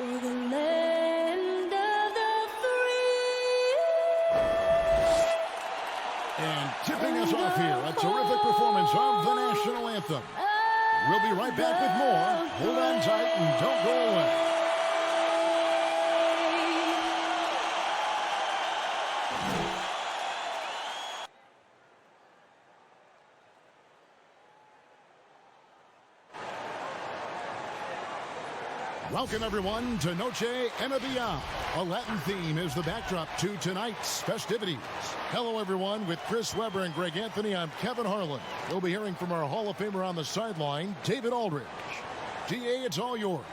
for the land of the free. And tipping us off here, a terrific performance of the national anthem. We'll be right back with more. Hold on tight and don't go away. Welcome, everyone, to Noche en Beyond. A Latin theme is the backdrop to tonight's festivities. Hello, everyone. With Chris Webber and Greg Anthony, I'm Kevin Harlan. We'll be hearing from our Hall of Famer on the sideline, David Aldridge. DA, it's all yours.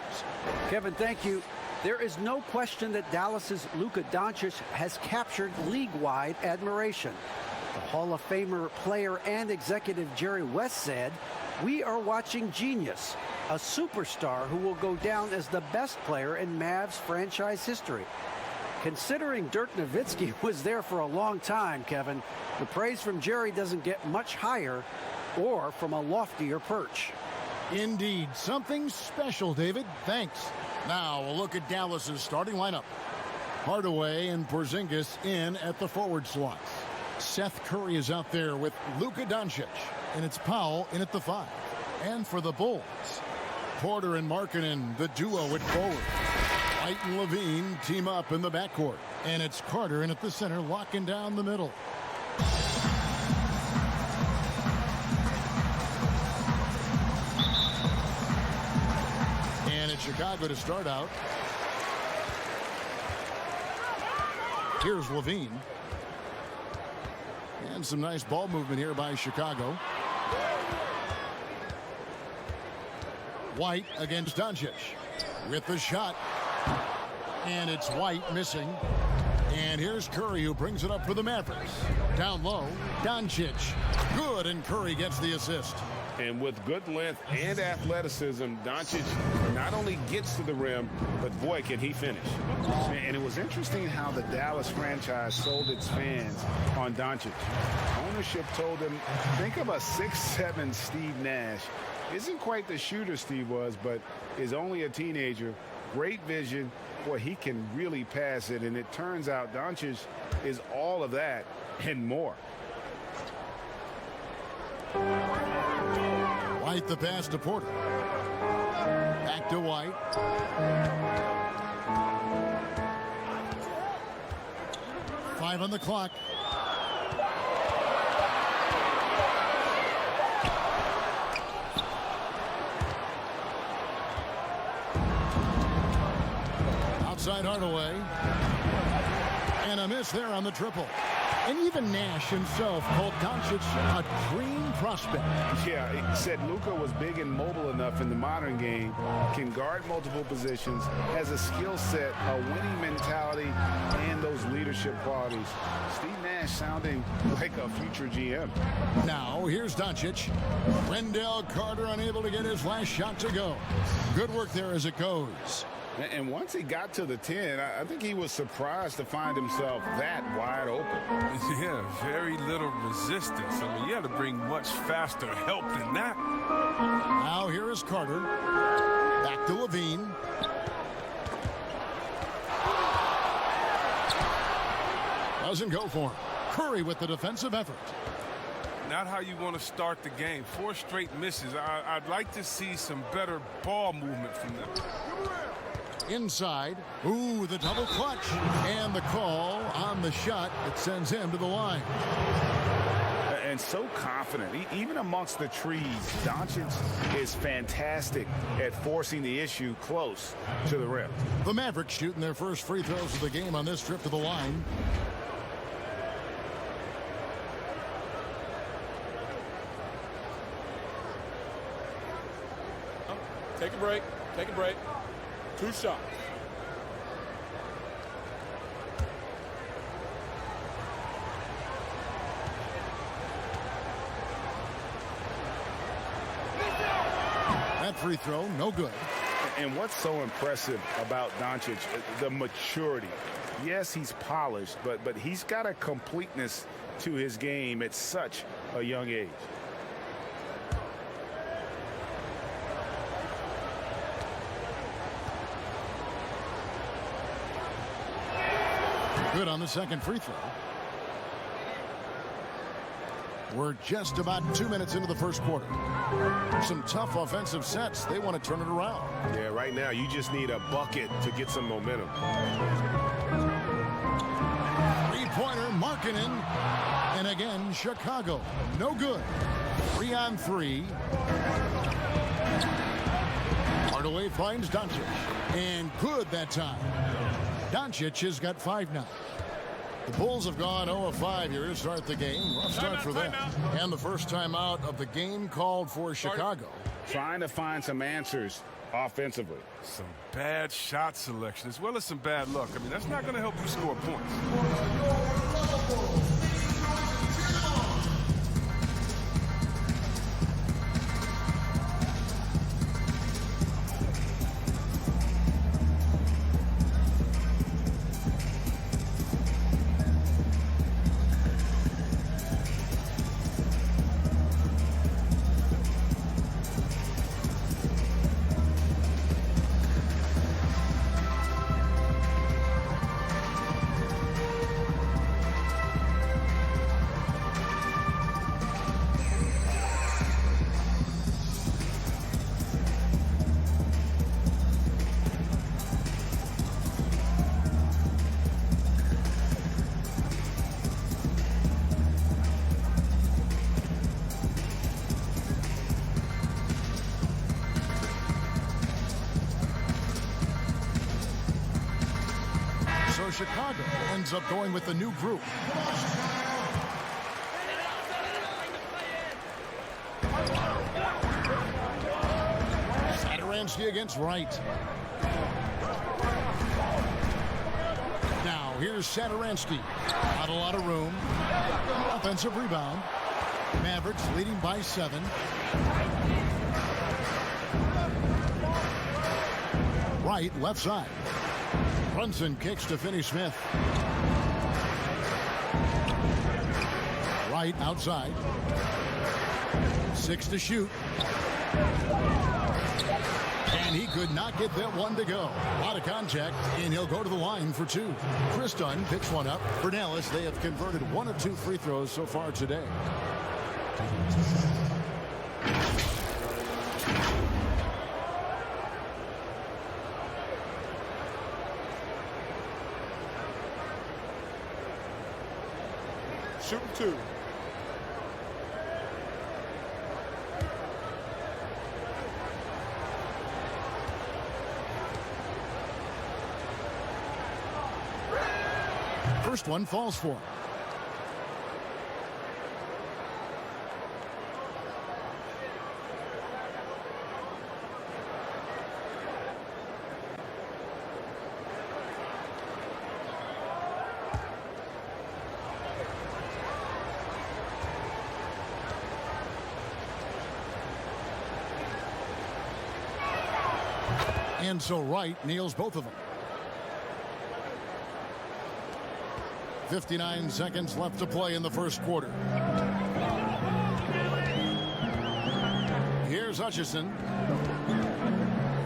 Kevin, thank you. There is no question that Dallas's Luka Doncic has captured league-wide admiration. The Hall of Famer player and executive Jerry West said, "We are watching genius, a superstar who will go down as the best player in Mavs franchise history." Considering Dirk Nowitzki was there for a long time, Kevin, the praise from Jerry doesn't get much higher or from a loftier perch. Indeed, something special, David. Thanks. Now, a look at Dallas's starting lineup. Hardaway and Porzingis in at the forward slots. Seth Curry is out there with Luka Doncic, and it's Powell in at the 5. And for the Bulls, Porter and Markkanen, the duo at forward. White and Levine team up in the backcourt. And it's Carter in at the center, locking down the middle. And it's Chicago to start out. Here's Levine. And some nice ball movement here by Chicago. White against Doncic with the shot. And it's White missing. And here's Curry, who brings it up for the Mavericks. Down low, Doncic. Good, and Curry gets the assist. And with good length and athleticism, Doncic not only gets to the rim, but boy, can he finish. And it was interesting how the Dallas franchise sold its fans on Doncic. Ownership told them, think of a 6'7" Steve Nash. Isn't quite the shooter Steve was, but is only a teenager. Great vision. Boy, he can really pass it. And it turns out Doncic is all of that and more. White the pass to Porter. Back to White. Five on the clock. Outside Hardaway. And a miss there on the triple. And even Nash himself called Doncic a dream prospect. Yeah, he said Luka was big and mobile enough in the modern game, can guard multiple positions, has a skill set, a winning mentality, and those leadership qualities. Steve Nash sounding like a future GM. Now, here's Doncic. Wendell Carter unable to get his last shot to go. Good work there as it goes. And once he got to the 10, I think he was surprised to find himself that wide open. Yeah, very little resistance. I mean, you had to bring much faster help than that. Now here is Carter. Back to Levine. Doesn't go for him. Curry with the defensive effort. Not how you want to start the game. 4 straight misses. I'd like to see some better ball movement from them. Inside. Ooh, the double clutch. And the call on the shot that sends him to the line. And so confident. Even amongst the trees, Doncic is fantastic at forcing the issue close to the rim. The Mavericks shooting their first free throws of the game on this trip to the line. Take a break. Take a break. 2 shots. That free throw, no good. And what's so impressive about Doncic, the maturity. Yes, he's polished, but he's got a completeness to his game at such a young age. Good on the second free throw. We're just about 2 minutes into the first quarter. Some tough offensive sets. They want to turn it around. Yeah, right now you just need a bucket to get some momentum. Three-pointer, Markkanen. And again, Chicago. No good. 3 on 3. Hardaway finds Doncic. And good that time. Doncic has got 5 now. The Bulls have gone 0 of 5 here to start the game. Rough start for them. And the first timeout of the game called for Chicago. Trying to find some answers offensively. Some bad shot selection as well as some bad luck. I mean, that's not going to help you score points. So Chicago ends up going with the new group. Satoransky against Wright. Now here's Satoransky. Not a lot of room. Offensive rebound. Mavericks leading by 7. Wright left side. Brunson kicks to Finney Smith. Wright outside. 6 to shoot. And he could not get that one to go. A lot of contact, and he'll go to the line for 2. Chris Dunn picks one up. For Dallas, they have converted 1 of 2 free throws so far today. Shooting 2. First one falls for him. And so Wright nails both of them. 59 seconds left to play in the first quarter. Here's Hutchison.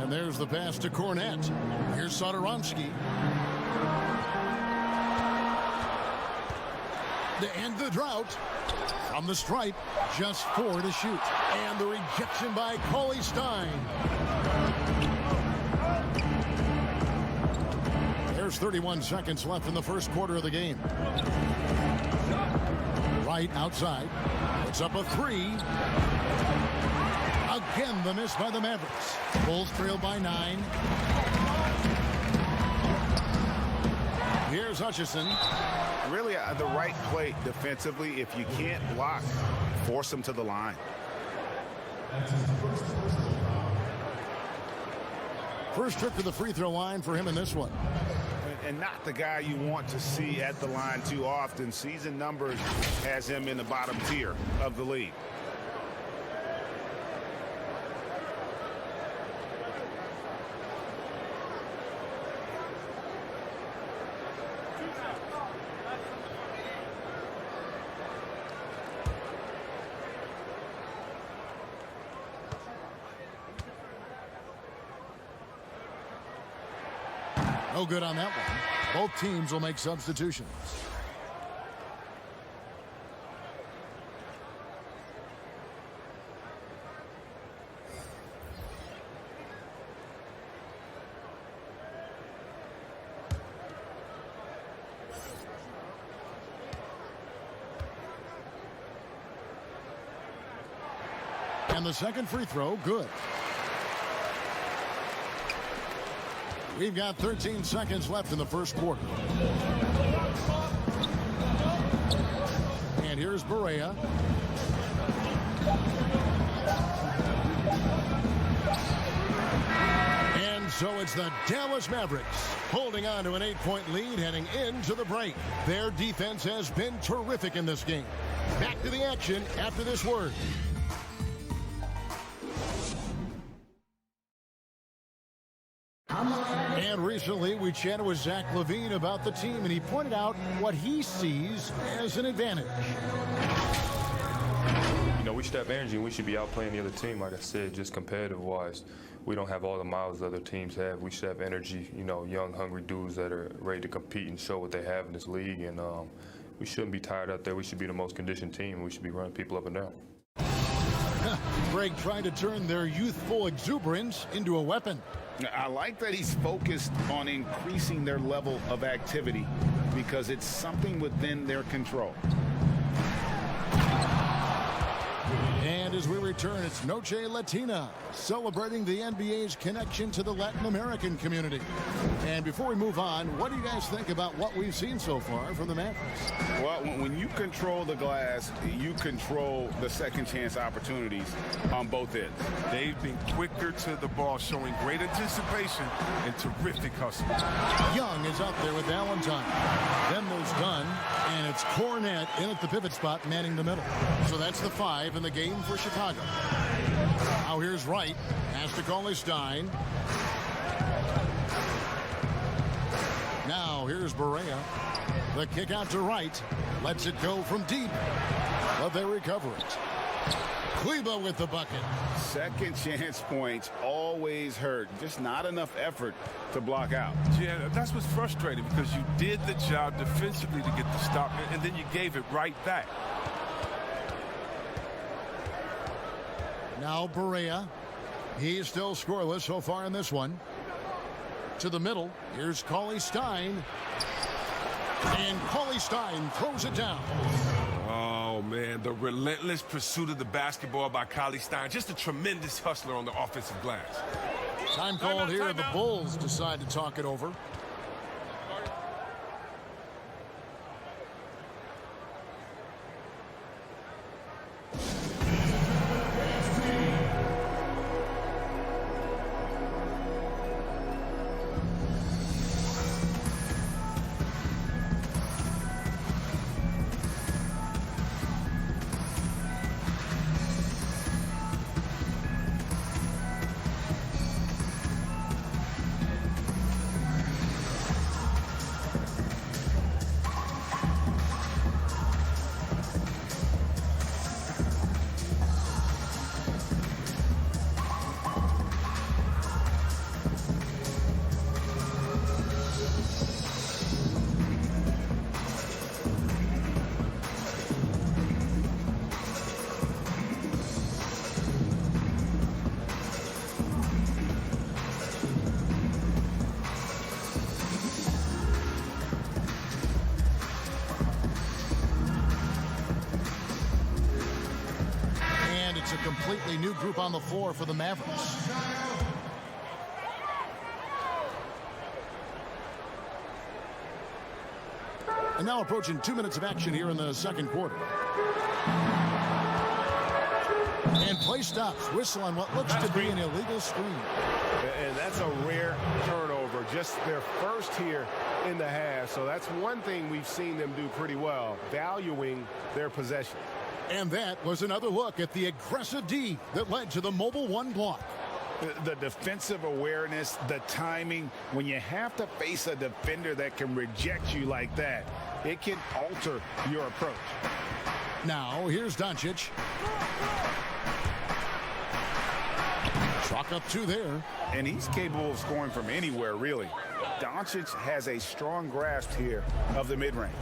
And there's the pass to Cornette. Here's Satoransky. To end the drought. From the stripe, just 4 to shoot. And the rejection by Cauley Stein. There's 31 seconds left in the first quarter of the game. Wright outside. It's up a 3. Again, the miss by the Mavericks. Bulls trail by 9. Here's Hutchison. Really, the right play defensively. If you can't block, force them to the line. First trip to the free throw line for him in this one. And not the guy you want to see at the line too often. Season numbers has him in the bottom tier of the league. No good on that one. Both teams will make substitutions. And the second free throw, good. We've got 13 seconds left in the first quarter. And here's Barea. And so it's the Dallas Mavericks holding on to an 8-point lead heading into the break. Their defense has been terrific in this game. Back to the action after this word. And recently we chatted with Zach LaVine about the team, and he pointed out what he sees as an advantage. You know, we should have energy and we should be outplaying the other team. Like I said, just competitive-wise, we don't have all the miles the other teams have. We should have energy, you know, young, hungry dudes that are ready to compete and show what they have in this league. And we shouldn't be tired out there. We should be the most conditioned team. We should be running people up and down. Greg trying to turn their youthful exuberance into a weapon. I like that he's focused on increasing their level of activity because it's something within their control. And as we return, it's Noche Latina, celebrating the NBA's connection to the Latin American community. And before we move on, what do you guys think about what we've seen so far from the Mavericks? Well, when you control the glass, you control the second chance opportunities on both ends. They've been quicker to the ball, showing great anticipation and terrific hustle. Young is up there with Valentine. Then there's Dunn, and it's Cornette in at the pivot spot, manning the middle. So that's the 5 in the game for Chicago. Now here's Wright. Has to call Stein. Now here's Barea. The kick out to Wright. Lets it go from deep. But they recover it. Kleba with the bucket. Second chance points always hurt. Just not enough effort to block out. Yeah, that's what's frustrating, because you did the job defensively to get the stop, and then you gave it right back. Now Barea. He's still scoreless so far in this one. To the middle. Here's Cauley Stein. And Cauley Stein throws it down. Oh, man, the relentless pursuit of the basketball by Cauley Stein. Just a tremendous hustler on the offensive glass. Time called here. The Bulls decide to talk it over. A completely new group on the floor for the Mavericks. And now approaching 2 minutes of action here in the second quarter. And play stops. Whistle on what looks to be an illegal screen. And that's a rare turnover. Just their first here in the half. So that's one thing we've seen them do pretty well, valuing their possession. And that was another look at the aggressive D that led to the mobile 1 block. The defensive awareness, the timing, when you have to face a defender that can reject you like that, it can alter your approach. Now, here's Doncic. Chalk up 2 there. And he's capable of scoring from anywhere, really. Doncic has a strong grasp here of the mid-range.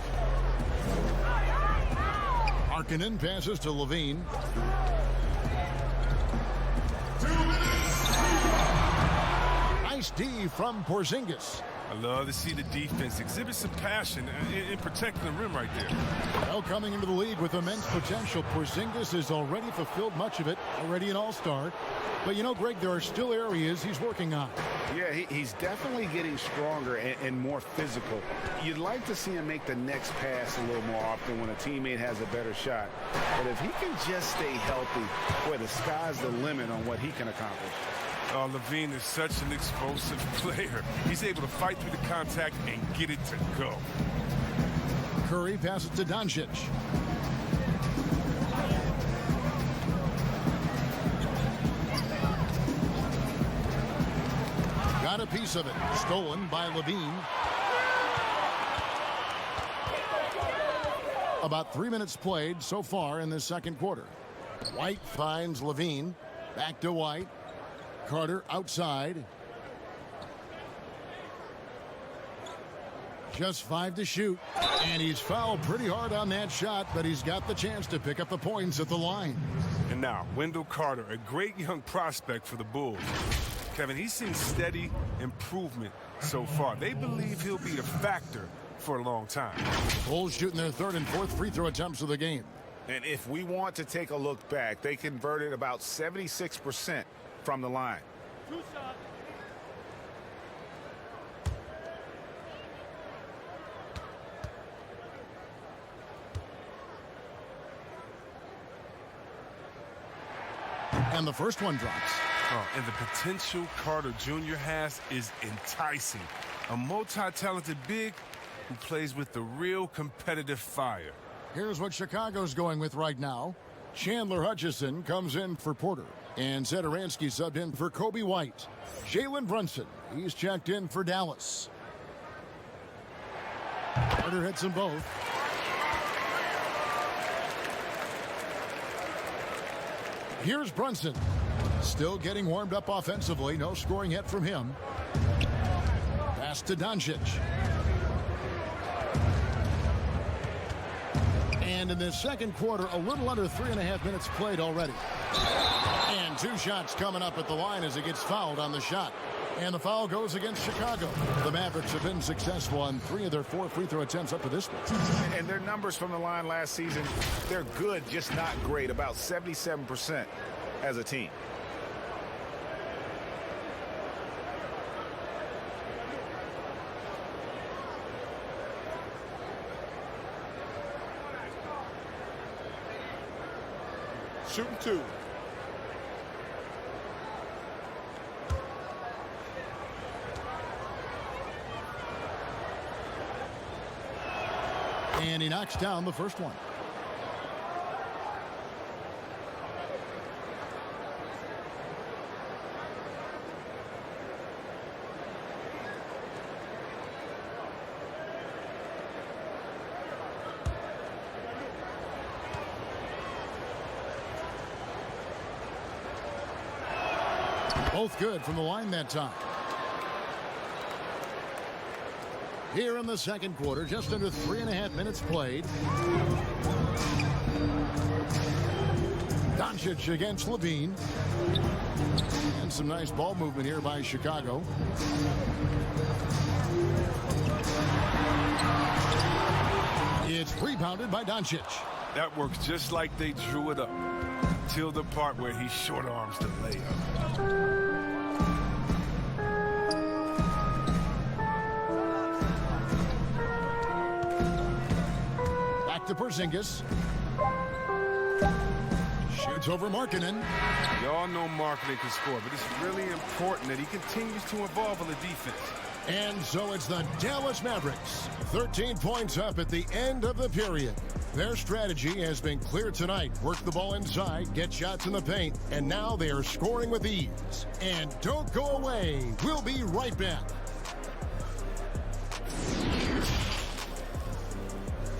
Markkanen passes to Levine. Nice D from Porzingis. I love to see the defense exhibit some passion in protecting the rim right there. Well, coming into the league with immense potential, Porzingis has already fulfilled much of it, already an all-star. But you know, Greg, there are still areas he's working on. Yeah, he's definitely getting stronger and more physical. You'd like to see him make the next pass a little more often when a teammate has a better shot. But if he can just stay healthy, boy, the sky's the limit on what he can accomplish. Oh, Levine is such an explosive player. He's able to fight through the contact and get it to go. Curry passes to Doncic. Got a piece of it. Stolen by Levine. About 3 minutes played so far in this second quarter. White finds Levine. Back to White. Carter outside. Just 5 to shoot. And he's fouled pretty hard on that shot, but he's got the chance to pick up the points at the line. And now, Wendell Carter, a great young prospect for the Bulls. Kevin, he's seen steady improvement so far. They believe he'll be a factor for a long time. Bulls shooting their 3rd and 4th free throw attempts of the game. And if we want to take a look back, they converted about 76% from the line. And the first one drops. Oh, and the potential Carter Jr. has is enticing. A multi-talented big who plays with the real competitive fire. Here's what Chicago's going with right now. Chandler Hutchison comes in for Porter. And Zedaransky subbed in for Kobe White. Jalen Brunson, he's checked in for Dallas. Carter hits them both. Here's Brunson. Still getting warmed up offensively. No scoring yet from him. Pass to Doncic. And in this second quarter, a little under 3.5 minutes played already. And 2 shots coming up at the line as it gets fouled on the shot. And the foul goes against Chicago. The Mavericks have been successful on 3 of their 4 free throw attempts up to this point. And their numbers from the line last season, they're good, just not great. About 77% as a team. Shooting 2. And he knocks down the first one. Both good from the line that time. Here in the second quarter, just under 3.5 minutes played. Doncic against Levine. And some nice ball movement here by Chicago. It's rebounded by Doncic. That works just like they drew it up. Till the part where he short arms the layup. To Porzingis. Shoots over Markkanen. Y'all know Markkanen can score, but it's really important that he continues to evolve on the defense. And so it's the Dallas Mavericks. 13 points up at the end of the period. Their strategy has been clear tonight. Work the ball inside, get shots in the paint, and now they are scoring with ease. And don't go away. We'll be right back.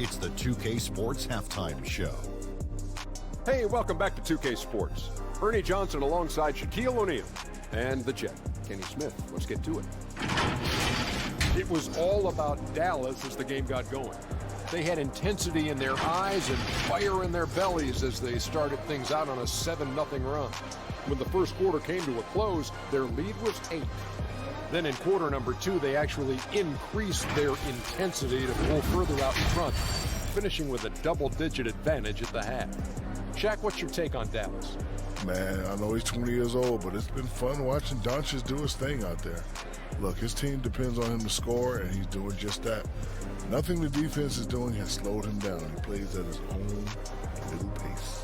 It's the 2K Sports Halftime Show. Hey, welcome back to 2K Sports. Ernie Johnson alongside Shaquille O'Neal. And the check. Kenny Smith, let's get to it. It was all about Dallas as the game got going. They had intensity in their eyes and fire in their bellies as they started things out on a 7-0 run. When the first quarter came to a close, their lead was 8. Then in quarter number 2, they actually increased their intensity to pull further out in front, finishing with a double-digit advantage at the half. Shaq, what's your take on Dallas? Man, I know he's 20 years old, but it's been fun watching Doncic do his thing out there. Look, his team depends on him to score, and he's doing just that. Nothing the defense is doing has slowed him down. He plays at his own little pace.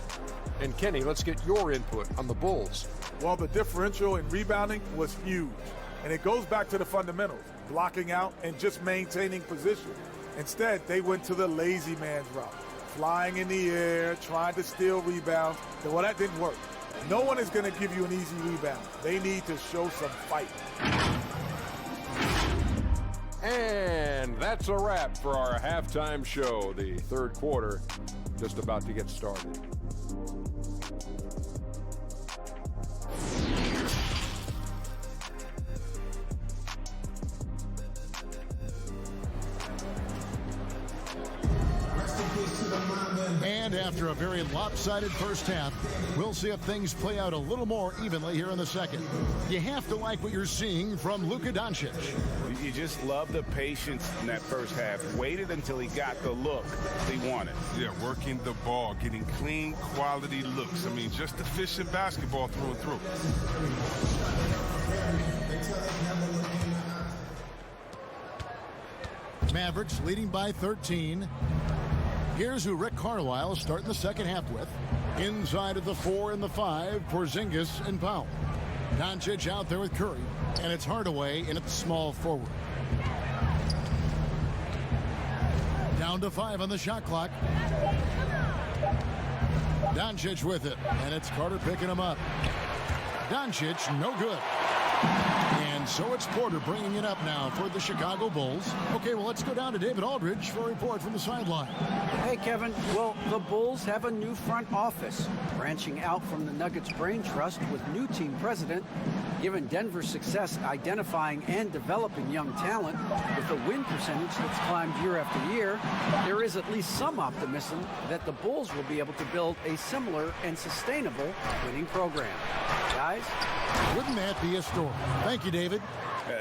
And Kenny, let's get your input on the Bulls. Well, the differential in rebounding was huge. And it goes back to the fundamentals, blocking out and just maintaining position. Instead, they went to the lazy man's route, flying in the air, trying to steal rebounds. Well, that didn't work. No one is going to give you an easy rebound. They need to show some fight. And that's a wrap for our halftime show. The third quarter just about to get started. And after a very lopsided first half, we'll see if things play out a little more evenly here in the second. You have to like what you're seeing from Luka Doncic. You just love the patience in that first half. Waited until he got the look he wanted. Yeah, working the ball, getting clean, quality looks. I mean, just efficient basketball through and through. Mavericks leading by 13. Here's who Rick Carlisle is starting the second half with. Inside of the 4 and the 5, Porzingis and Powell. Doncic out there with Curry, and it's Hardaway in at the small forward. Down to 5 on the shot clock. Doncic with it, and it's Carter picking him up. Doncic, no good. And so it's Porter bringing it up now for the Chicago Bulls. Okay, well, let's go down to David Aldridge for a report from the sideline. Hey, Kevin. Well, the Bulls have a new front office, branching out from the Nuggets Brain Trust with new team president. Given Denver's success identifying and developing young talent with a win percentage that's climbed year after year, there is at least some optimism that the Bulls will be able to build a similar and sustainable winning program. Guys? Wouldn't that be a story? Thank you, David.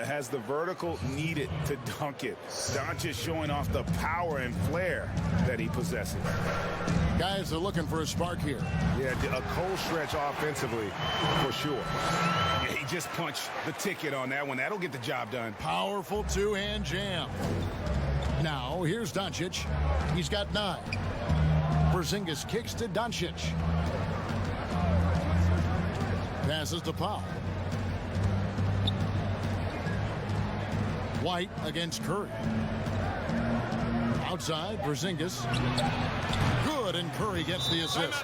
Has the vertical needed to dunk it. Doncic showing off the power and flair that he possesses. Guys are looking for a spark here. Yeah, a cold stretch offensively for sure. Yeah, he just punched the ticket on that one. That'll get the job done. Powerful two-hand jam. Now, here's Doncic. He's got 9. Porzingis kicks to Doncic. Passes to Powell. White against Curry. Outside, Porzingis. Good, and Curry gets the assist.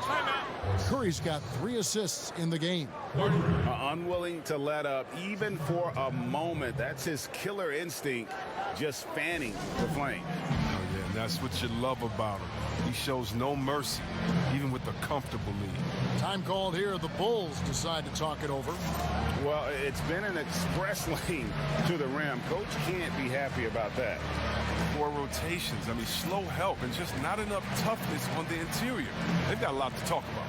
Curry's got 3 assists in the game. Unwilling to let up, even for a moment. That's his killer instinct, just fanning the flame. Oh, yeah, and that's what you love about him. He shows no mercy, even with a comfortable lead. Time called here. The Bulls decide to talk it over. Well, it's been an express lane to the rim. Coach can't be happy about that. 4 rotations. I mean, slow help and just not enough toughness on the interior. They've got a lot to talk about.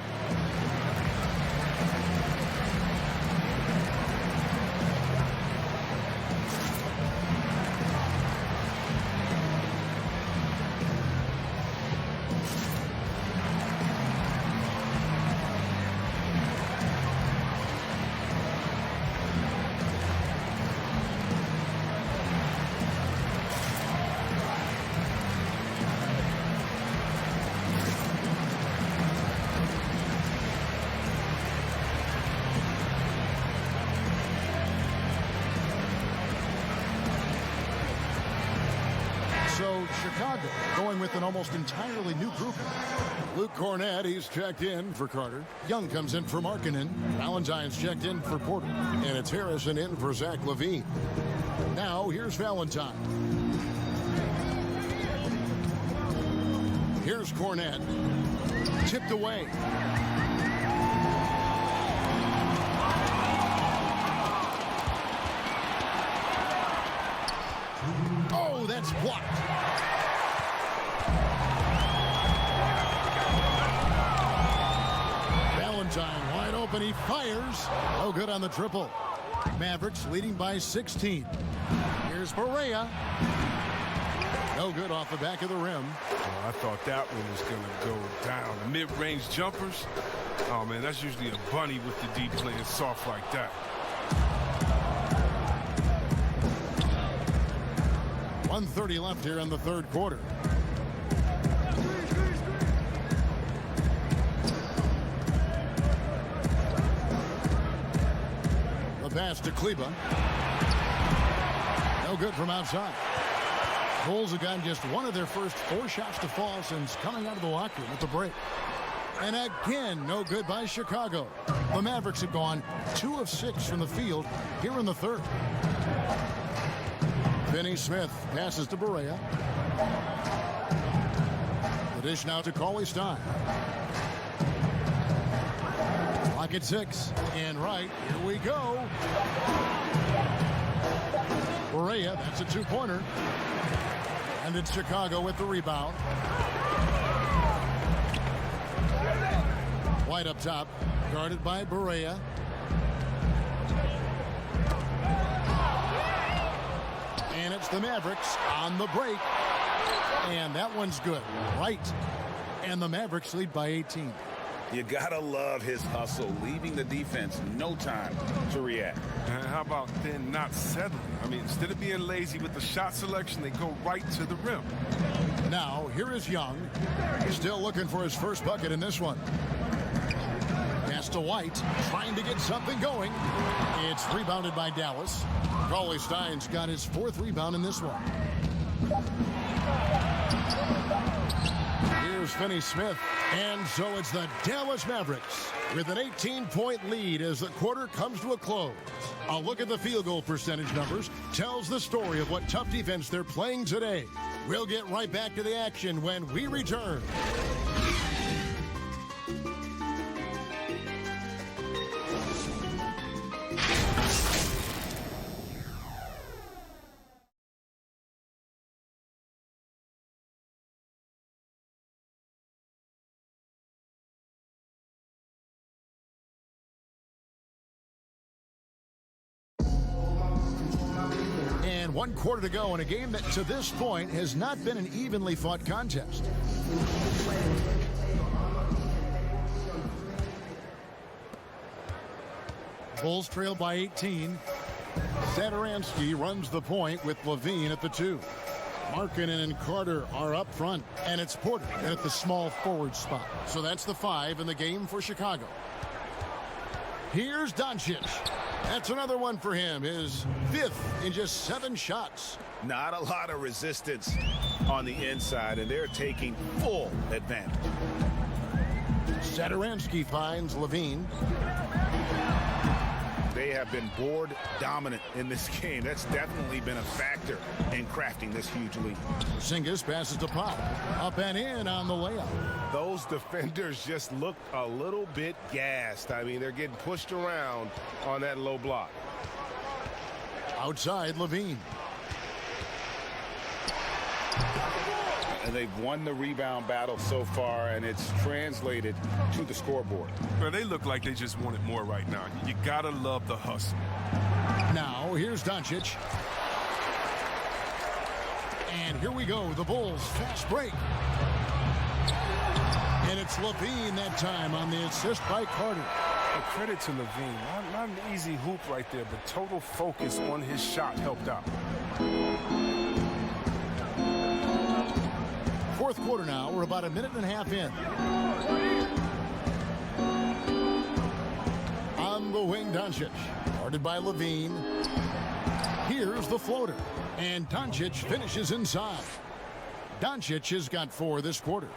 Chicago going with an almost entirely new group. Luke Cornett, he's checked in for Carter. Young comes in for Markkanen. Valentine's checked in for Porter. And it's Harrison in for Zach LaVine. Now, here's Valentine. Here's Cornett. Tipped away. That's blocked. Valentine wide open. He fires. No good on the triple. Mavericks leading by 16. Here's Barea. No good off the back of the rim. Oh, I thought that one was going to go down. The mid-range jumpers. Oh, man, that's usually a bunny with the D playing soft like that. .130 left here in the third quarter. The pass to Kleba. No good from outside. Bulls have gotten just one of their first 4 shots to fall since coming out of the locker room at the break. And again, no good by Chicago. The Mavericks have gone 2 of 6 from the field here in the third. Finney Smith passes to Barea. The dish now to Cauley Stein. Clock at 6. And right, here we go. Barea, that's a 2-pointer. And it's Chicago with the rebound. White up top, guarded by Barea. And it's the Mavericks on the break. And that one's good. Right. And the Mavericks lead by 18. You gotta love his hustle, leaving the defense no time to react. And how about then not settling? I mean, instead of being lazy with the shot selection, they go right to the rim. Now, here is Young. Still looking for his first bucket in this one. Pass to White, trying to get something going. It's rebounded by Dallas. Cauley Stein's got his 4th rebound in this one. Here's Finney Smith. And so it's the Dallas Mavericks with an 18-point lead as the quarter comes to a close. A look at the field goal percentage numbers tells the story of what tough defense they're playing today. We'll get right back to the action when we return. And 1 quarter to go in a game that to this point has not been an evenly fought contest. Bulls trail by 18. Satoransky runs the point with Levine at the 2. Markkanen and Carter are up front, and it's Porter at the small forward spot. So that's the 5 in the game for Chicago. Here's Doncic. That's another one for him, his 5th in just 7 shots. Not a lot of resistance on the inside, and they're taking full advantage. Satoransky finds Levine. They have been board dominant in this game. That's definitely been a factor in crafting this huge lead. Porzingis passes to Pop. Up and in on the layup. Those defenders just look a little bit gassed. I mean, they're getting pushed around on that low block. Outside, Levine. And they've won the rebound battle so far, and it's translated to the scoreboard. Well, they look like they just want it more right now. You gotta love the hustle. Now, here's Doncic. And here we go, the Bulls fast break. And it's Levine that time on the assist by Carter. And credit to Levine. Not an easy hoop right there, but total focus on his shot helped out. 4th quarter now. We're about a minute and a half in. On the wing, Doncic. Guarded by Levine. Here's the floater. And Doncic finishes inside. Doncic has got 4 this quarter.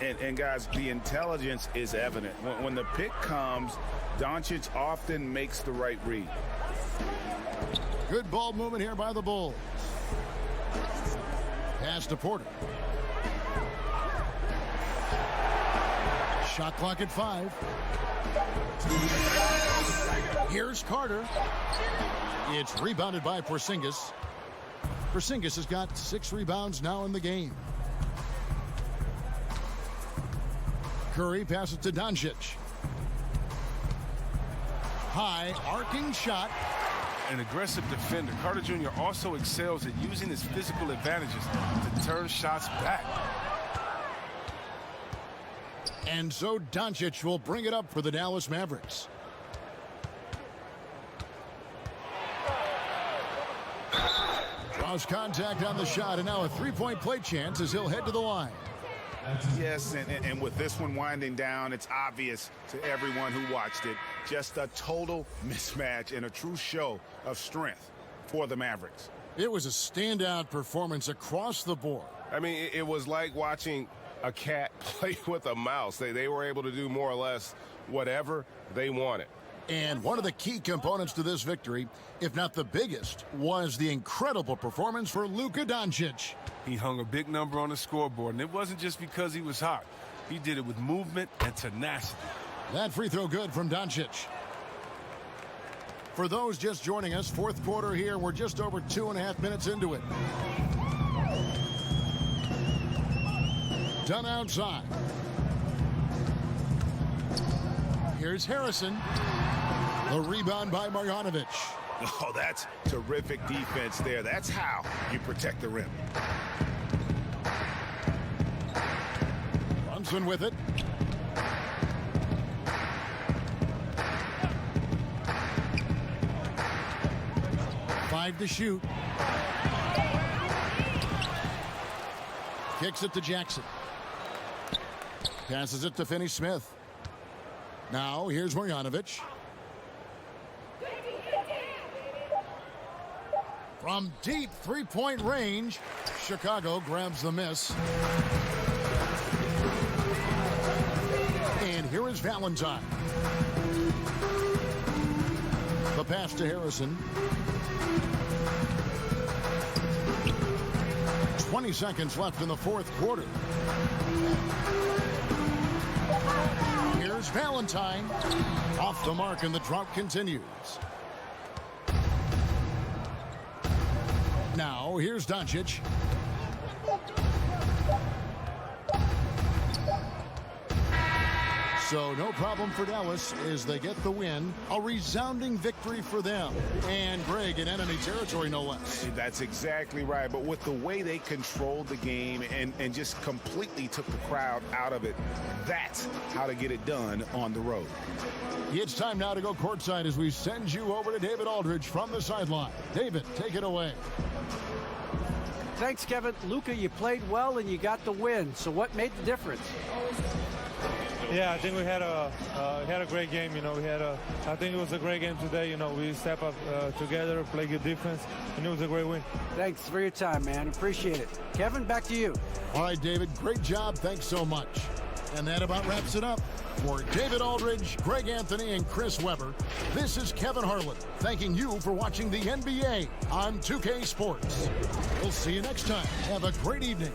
And guys, the intelligence is evident. When the pick comes, Doncic often makes the right read. Good ball movement here by the Bulls. Pass to Porter. Shot clock at 5. Here's Carter. It's rebounded by Porzingis. Porzingis has got 6 rebounds now in the game. Curry passes to Doncic. High arcing shot. An aggressive defender, Carter Jr. also excels at using his physical advantages to turn shots back. And so Doncic will bring it up for the Dallas Mavericks. Draws contact on the shot, and now a three-point play chance as he'll head to the line. Yes, and with this one winding down, it's obvious to everyone who watched it. Just a total mismatch and a true show of strength for the Mavericks. It was a standout performance across the board. I mean, it was like watching a cat play with a mouse. They were able to do more or less whatever they wanted. And one of the key components to this victory, if not the biggest, was the incredible performance for Luka Doncic. He hung a big number on the scoreboard, and it wasn't just because he was hot. He did it with movement and tenacity. That free throw good from Doncic. For those just joining us, fourth quarter here. We're just over 2.5 minutes into it. Done outside. Here's Harrison. The rebound by Marjanovic. Oh, that's terrific defense there. That's how you protect the rim. Brunson with it. Five to shoot. Kicks it to Jackson. Passes it to Finney-Smith. Now here's Marjanovic. From deep three-point range, Chicago grabs the miss. And here is Valentine. The pass to Harrison. 20 seconds left in the fourth quarter. Here's Valentine. Off the mark, and the drought continues. Now, here's Doncic. So no problem for Dallas as they get the win. A resounding victory for them. And Greg, in enemy territory, no less. That's exactly right. But with the way they controlled the game and just completely took the crowd out of it, that's how to get it done on the road. It's time now to go courtside as we send you over to David Aldridge from the sideline. David, take it away. Thanks, Kevin. Luka, you played well and you got the win. So what made the difference? Yeah, I think we had a great game. You know, I think it was a great game today. You know, we step up together, play good defense, and it was a great win. Thanks for your time, man. Appreciate it. Kevin, back to you. All right, David, great job. Thanks so much. And that about wraps it up. For David Aldridge, Greg Anthony, and Chris Webber, this is Kevin Harlan thanking you for watching the NBA on 2K Sports. We'll see you next time. Have a great evening.